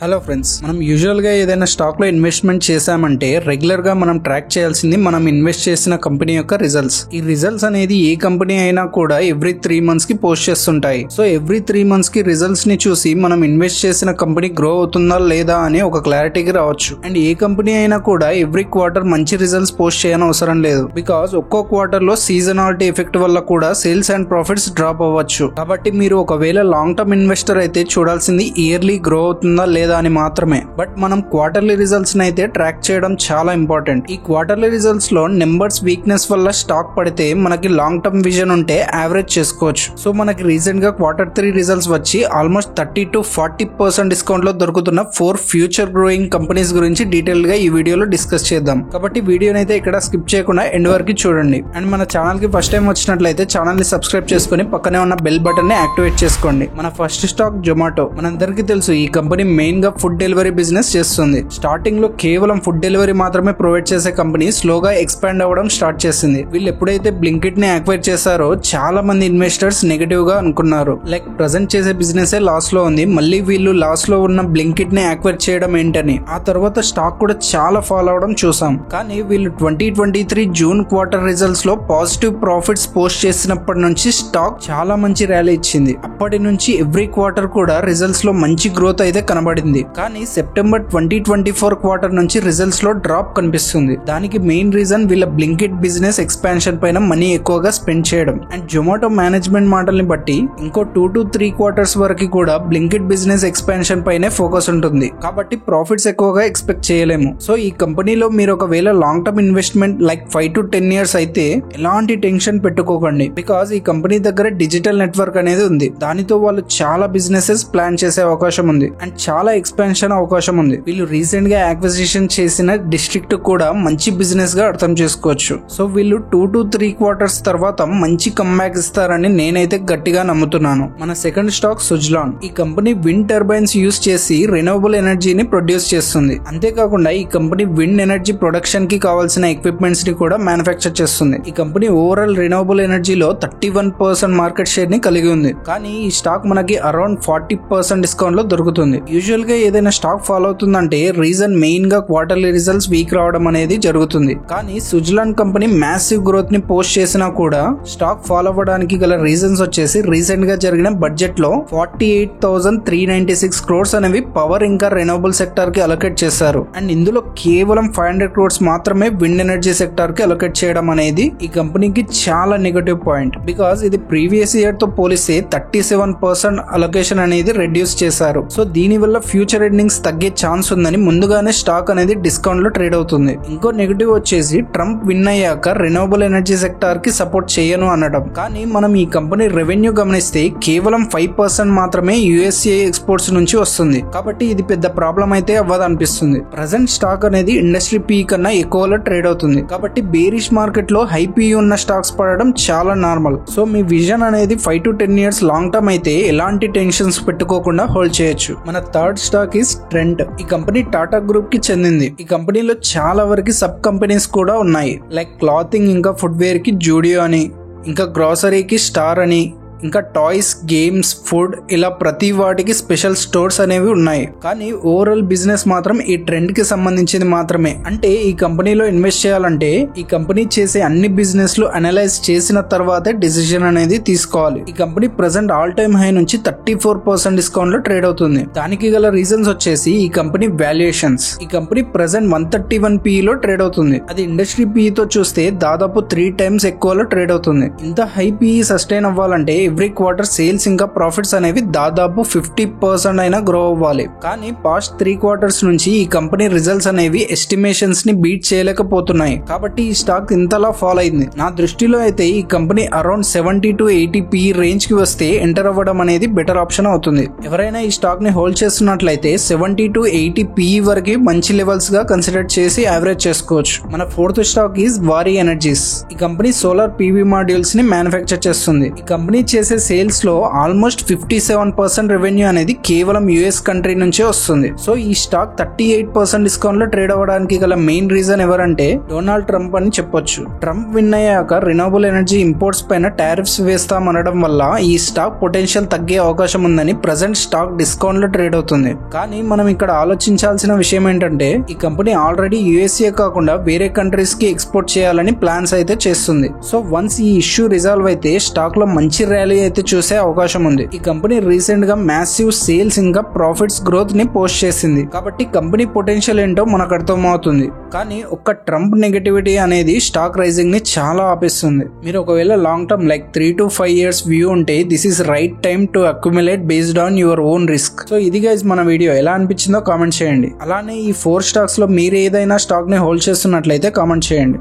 Hello friends, మనం యూజువల్గా ఏదైనా స్టాక్లో ఇన్వెస్ట్మెంట్ చేశామంటే రెగ్యులర్గా మనం ట్రాక్ చేయాల్సింది మనం ఇన్వెస్ట్ చేసిన కంపెనీ యొక్క రిజల్ట్స్. ఈ రిజల్ట్స్ అనేది ఏ కంపెనీ అయినా కూడా ఎవ్రీ 3 months కి పోస్ట్ చేస్తుంటాయి. సో ఎవ్రీ 3 months కి రిజల్ట్స్ ని చూసి మనం ఇన్వెస్ట్ చేసిన కంపెనీ గ్రో అవుతుందా లేదా అని ఒక క్లారిటీకి రావచ్చు. అండ్ ఏ కంపెనీ అయినా కూడా ఎవ్రీ క్వార్టర్ మంచి రిజల్ట్స్ పోస్ట్ చేయని అవసరం లేదు. బికాస్ ఒక్కో క్వార్టర్ లో సీజనాలిటీ ఎఫెక్ట్ వల్ల కూడా సేల్స్ అండ్ ప్రాఫిట్స్ డ్రాప్ అవ్వచ్చు. కాబట్టి మీరు ఒకవేళ లాంగ్ టర్మ్ ఇన్వెస్టర్ అయితే చూడాల్సింది ఇయర్లీ గ్రో అవుతుందా లేదా అని మాత్రమే. బట్ మనం క్వార్టర్లీ రిజల్ట్స్ అయితే ట్రాక్ చేయడం చాలా ఇంపార్టెంట్. ఈ క్వార్టర్లీ రిజల్ట్స్ లో నెంబర్స్ వీక్నెస్ వల్ల స్టాక్ పడితే మనకి లాంగ్ టర్మ్ విజన్ ఉంటే యావరేజ్ చేసుకోవచ్చు. సో మనకి రీసెంట్ గా Q3 రిజల్ట్స్ వచ్చి ఆల్మోస్ట్ 30 to 40% డిస్కౌంట్ లో దొరుకుతున్న 4 ఫ్యూచర్ గ్రోయింగ్ కంపెనీస్ గురించి డీటెయిల్ గా ఈ వీడియోలో డిస్కస్ చేద్దాం. కాబట్టి వీడియోని అయితే ఇక్కడ స్కిప్ చేయకుండా ఎండ్ వరకు చూడండి. అండ్ మన ఛానల్ కి ఫస్ట్ టైం వచ్చినట్లయితే ఛానల్ ని సబ్స్క్రైబ్ చేసుకుని పక్కనే ఉన్న బెల్ బటన్ ని యాక్టివేట్ చేసుకోండి. మన ఫస్ట్ స్టాక్ జొమాటో. మనందరికీ తెలుసు ఈ కంపెనీ మెయిన్ గా ఫుడ్ డెలివరీ బిజినెస్ చేస్తుంది. స్టార్టింగ్ లో కేవలం ఫుడ్ డెలివరీ మాత్రమే ప్రొవైడ్ చేసే కంపెనీ స్లోగా ఎక్స్పాండ్ అవ్వడం స్టార్ట్ చేసింది. వీళ్ళు ఎప్పుడైతే బ్లింకిట్ ని యాక్వైర్ చేశారో చాలా మంది ఇన్వెస్టర్స్ నెగటివ్ గా అనుకున్నారు. లైక్ ప్రజెంట్ చేసే బిజినెస్ లాస్ లో ఉంది, మళ్ళీ వీళ్ళు లాస్ లో ఉన్న బ్లింకిట్ ని యాక్వైర్ చేయడం ఏంటని. ఆ తర్వాత స్టాక్ కూడా చాలా ఫాల్ అవడం చూసాం. కానీ వీళ్ళు 2023 జూన్ క్వార్టర్ రిజల్ట్స్ లో పాజిటివ్ ప్రాఫిట్స్ పోస్ట్ చేసినప్పటి నుంచి స్టాక్ చాలా మంచి ర్యాలీ ఇచ్చింది. అప్పటి నుంచి ఎవ్రీ క్వార్టర్ కూడా రిజల్ట్స్ లో మంచి గ్రోత్ అయితే కనబడింది. కానీ సెప్టెంబర్ 2024 క్వార్టర్ నుంచి రిజల్ట్స్ లో డ్రాప్ కనిపిస్తుంది. దానికి మెయిన్ రీజన్ వీళ్ళ బ్లింకిట్ బిజినెస్ ఎక్స్పాన్షన్ పైన మనీ ఎక్కువగా స్పెండ్ చేయడం. అండ్ జొమాటో మేనేజ్మెంట్ మాటల్ని బట్టి ఇంకో 2 to 3 quarters వరకు కూడా బ్లింకిట్ బిజినెస్ ఎక్స్పాన్షన్ పైనే ఫోకస్ ఉంటుంది. కాబట్టి ప్రాఫిట్స్ ఎక్కువగా ఎక్స్పెక్ట్ చేయలేము. సో ఈ కంపెనీలో మీరు ఒకవేళ long term investment like 5 to 10 years అయితే ఎలాంటి టెన్షన్ పెట్టుకోకండి. బికాస్ ఈ కంపెనీ దగ్గర డిజిటల్ నెట్వర్క్ అనేది ఉంది. దానితో వాళ్ళు చాలా బిజినెసెస్ ప్లాన్ చేసే అవకాశం ఉంది. అండ్ చాలా ఎక్స్పాన్షన్ అవకాశం ఉంది. వీళ్ళు రీసెంట్ గా యాక్విజిషన్ చేసిన డిస్ట్రిక్ట్ కూడా మంచి బిజినెస్ గా అర్థం చేసుకోవచ్చు. సో వీళ్ళు 2 to 3 quarters తర్వాత మంచి కమ్బ్యాక్ ఇస్తారని నేనైతే గట్టిగా నమ్ముతున్నాను. మన సెకండ్ స్టాక్ సుజ్లాన్. ఈ కంపెనీ విండ్ టర్బైన్స్ యూజ్ చేసి రెన్యూవబుల్ ఎనర్జీని ప్రొడ్యూస్ చేస్తుంది. అంతేకాకుండా ఈ కంపెనీ విండ్ ఎనర్జీ ప్రొడక్షన్ కి కావాల్సిన ఎక్విప్మెంట్స్ ని కూడా మ్యానుఫ్యాక్చర్ చేస్తుంది. ఈ కంపెనీ ఓవరాల్ రెన్యూవబుల్ ఎనర్జీలో 31% మార్కెట్ షేర్ ని కలిగి ఉంది. కానీ ఈ స్టాక్ మనకి అరౌండ్ 40% డిస్కౌంట్ లో దొరుకుతుంది. యూజువల్ గా ఏదైనా స్టాక్ ఫాలో అవుతుందంటే రీజన్ మెయిన్ గా క్వార్టర్లీ రిజల్ట్స్ వీక్ రావడం అనేది జరుగుతుంది. కానీ సుజ్లాన్ కంపెనీ మ్యాసివ్ గ్రోత్ ని పోస్ట్ చేసినా కూడా స్టాక్ ఫాలో అవ్వడానికి గల రీజన్స్ వచ్చేసి రీసెంట్ గా జరిగిన బడ్జెట్ లో 48,396 crores అనేవి పవర్ ఇంకా రెన్యూవబుల్ సెక్టార్ కి అలొకేట్ చేశారు. అండ్ ఇందులో కేవలం 500 crores మాత్రమే విండ్ ఎనర్జీ సెక్టార్ కి అలొకేట్ చేయడం అనేది ఈ కంపెనీకి చాలా నెగటివ్ పాయింట్. బికాస్ ఇది ప్రీవియస్ ఇయర్ తో పోలిస్తే 37% అలొకేషన్ అనేది రెడ్యూస్ చేశారు. సో దీని వల్ల ఫ్యూచర్ ఎర్నింగ్స్ తగ్గే ఛాన్స్ ఉందని ముందుగానే స్టాక్ అనేది డిస్కౌంట్ లో ట్రేడ్ అవుతుంది. ఇంకో నెగటివ్ వచ్చేసి ట్రంప్ విన్ అయ్యాక రెన్యూవబుల్ ఎనర్జీ సెక్టార్ కి సపోర్ట్ చేయను అనడం. కానీ మనం ఈ కంపెనీ రెవెన్యూ గమనిస్తే కేవలం 5% మాత్రమే USA ఎక్స్పోర్ట్స్ నుంచి వస్తుంది. కాబట్టి ఇది పెద్ద ప్రాబ్లం అయితే అవ్వదనిపిస్తుంది. ప్రజెంట్ స్టాక్ అనేది ఇండస్ట్రీ పీ కన్నా ఎక్కువలో ట్రేడ్ అవుతుంది. కాబట్టి బేరిష్ మార్కెట్ లో హై పీ ఉన్న స్టాక్స్ పడడం చాలా నార్మల్. సో మీ విజన్ అనేది 5 to 10 years లాంగ్ టర్మ్ అయితే ఎలాంటి టెన్షన్స్ పెట్టుకోకుండా హోల్డ్ చేయొచ్చు. మన థర్డ్ స్టాక్ ఇస్ ట్రెంట్. ఈ కంపెనీ టాటా గ్రూప్ కి చెందింది. ఈ కంపెనీలో చాలా వరకు సబ్ కంపెనీస్ కూడా ఉన్నాయి. లైక్ క్లాతింగ్ ఇంకా ఫుట్వేర్ కి జూడియో అని, ఇంకా గ్రాసరీకి స్టార్ అని, ఇంకా టాయ్స్, గేమ్స్, ఫుడ్ ఇలా ప్రతి వాటికి స్పెషల్ స్టోర్స్ అనేవి ఉన్నాయి. కానీ ఓవరాల్ బిజినెస్ మాత్రం ఈ ట్రెండ్ కి సంబంధించింది మాత్రమే. అంటే ఈ కంపెనీలో ఇన్వెస్ట్ చేయాలంటే ఈ కంపెనీ చేసే అన్ని బిజినెస్ లు అనలైజ్ చేసిన తర్వాతే డిసిజన్ అనేది తీసుకోవాలి. ఈ company present all time high నుంచి 34% డిస్కౌంట్ లో ట్రేడ్ అవుతుంది. దానికి గల రీజన్స్ వచ్చేసి ఈ కంపెనీ వాల్యుయేషన్స్. ఈ కంపెనీ ప్రెసెంట్ 131 PE లో ట్రేడ్ అవుతుంది. అది ఇండస్ట్రీ PE తో చూస్తే దాదాపు 3 times ఎక్కువలో ట్రేడ్ అవుతుంది. ఇంత హై PE సస్టైన్ అవ్వాలంటే ఎవ్రీ క్వార్టర్ సేల్స్ ఇంకా ప్రాఫిట్స్ అనేవి దాదాపు 50% అయినా గ్రో అవ్వాలి. కానీ పాస్ట్ 3 quarters నుంచి ఈ కంపెనీ రిజల్ట్స్ అనేవి ఎస్టిమేషన్స్ ని బీట్ చేయలేకపోతున్నాయి. కాబట్టి ఈ స్టాక్ ఇంతలా ఫాల్ అయింది. నా దృష్టిలో అయితే ఈ company around 70 to 80 PE range కి వస్తే ఎంటర్ అవ్వడం అనేది బెటర్ ఆప్షన్ అవుతుంది. ఎవరైనా ఈ స్టాక్ ని హోల్డ్ చేస్తున్నట్లయితే 70 to 80 PE వరకు మంచి లెవెల్స్ గా కన్సిడర్ చేసి యావరేజ్ చేసుకోవచ్చు. మన fourth stock is Wari energies. ఈ కంపెనీ సోలార్ PV మాడ్యూల్స్ ని మ్యానుఫ్యాక్చర్ చేస్తుంది. ఈ కంపెనీ చేసే సేల్స్ లో ఆల్మోస్ట్ 57% రెవెన్యూ అనేది కేవలం యుఎస్ కంట్రీ నుంచే వస్తుంది. సో ఈ స్టాక్ 38% డిస్కౌంట్ లో ట్రేడ్ అవ్వడానికి గల మెయిన్ రీజన్ ఎవరంటే డొనాల్డ్ ట్రంప్ అని చెప్పొచ్చు. ట్రంప్ విన్ అయ్యాక రినవబుల్ ఎనర్జీ ఇంపోర్ట్స్ పైన టారిఫ్స్ వేస్తామనడం వల్ల ఈ స్టాక్ పొటెన్షియల్ తగ్గే అవకాశం ఉందని ప్రజెంట్ స్టాక్ డిస్కౌంట్ లో ట్రేడ్ అవుతుంది. కానీ మనం ఇక్కడ ఆలోచించాల్సిన విషయం ఏంటంటే ఈ కంపెనీ ఆల్రెడీ యుఎస్ఏ కాకుండా వేరే కంట్రీస్ కి ఎక్స్పోర్ట్ చేయాలని ప్లాన్స్ అయితే చేస్తుంది. సో వన్స్ ఈ ఇష్యూ రిజాల్వ్ అయితే స్టాక్ లో మంచి ర్యాలీ అయితే చూసే అవకాశం ఉంది. ఈ కంపెనీ రీసెంట్ గా మ్యాసివ్ సేల్స్ ఇంకా ప్రాఫిట్స్ గ్రోత్ ని పోస్ట్ చేసింది కాబట్టి కంపెనీ పొటెన్షియల్ ఏంటో మనకు అర్థమవుతుంది. కానీ ఒక్క ట్రంప్ నెగటివిటీ అనేది స్టాక్ రైజింగ్ ని చాలా ఆపిస్తుంది. మీరు ఒకవేళ long term like 3 to 5 years view ఉంటే this is right time to accumulate based on your own risk. So ఇది గైస్ మన వీడియో ఎలా అనిపించిందో కామెంట్ చేయండి. అలానే ఈ 4 స్టాక్స్ లో మీరు ఏదైనా స్టాక్ ని హోల్డ్ చేస్తున్నట్లయితే కామెంట్ చేయండి.